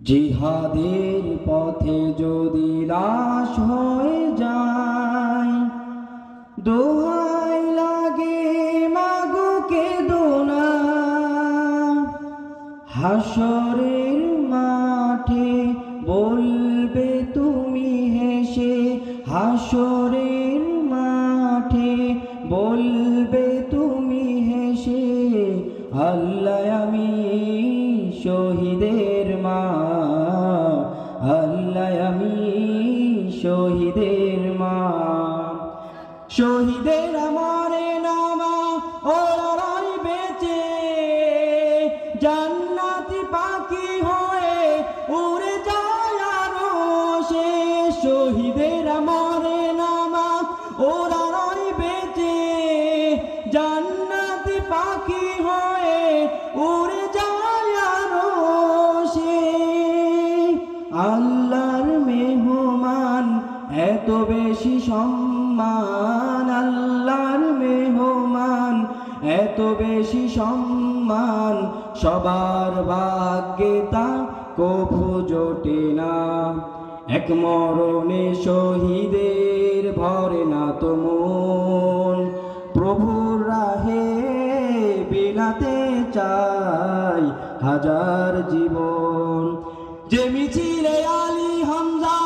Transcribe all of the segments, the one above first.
জিহাদের পথে যদি লাশ হয়ে যায়, দোহাই লাগে মাগো কেঁদো না। হাসরের মাঠে বলবে তুমি হেসে, হাসরের মাঠে বলবে তুমি হেসে, আল্লাহ আমি শহীদের মা, আল্লাহ আমি শহীদের মা। শহীদের আমারে নামা ওরাই বেঁচে, জান্নাতি পাখি হয়ে উড়ে যায় আরশে। শহীদের আমারে নামা ওরাই বেঁচে, জান্নাতি পাখি হয়ে উড়ে যায় আরশে। আল্লাহর মেহমান এত বেশি সম্মান, আল্লাহর মেহমান এত বেশি সম্মান, সবার ভাগ্যে তা কভু জোটে না। এক মরণে শহীদের ভরে না তো মন, প্রভুর রাহে বিলাতে চাই হাজার জীবন। যে মিছিলে আলী হামজা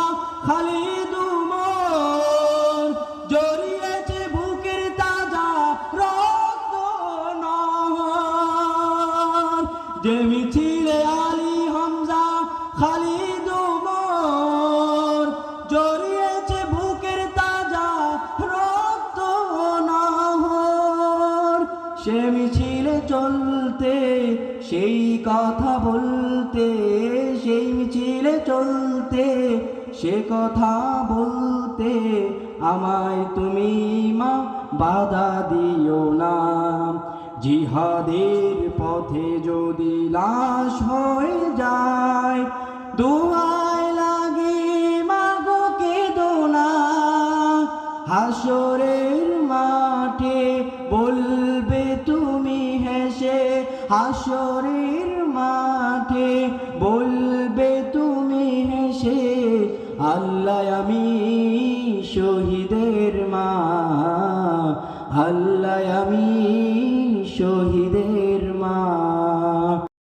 খালিদ উমর, জড়িয়েছে বুকের তাজা রক্ত নহর। যে মিছিলে আলী হামজা খালিদ উমর, জড়িয়েছে বুকের তাজা রক্ত নহর। সে মিছিলে চলতে সেই কথা বলতে, সেই মিছিলে চলতে সে কথা বলতে, আমায় তুমি মা বাধা দিও না। জিহাদের পথে যদি লাশ হয়ে যায়, দোহাই লাগে মাগো কেঁদো না। হাসরের মাঠে বলবে তুমি হেসে, হাসরের মাঠে বলবে তুমি হেসে, আল্লাহ আমি শহীদ।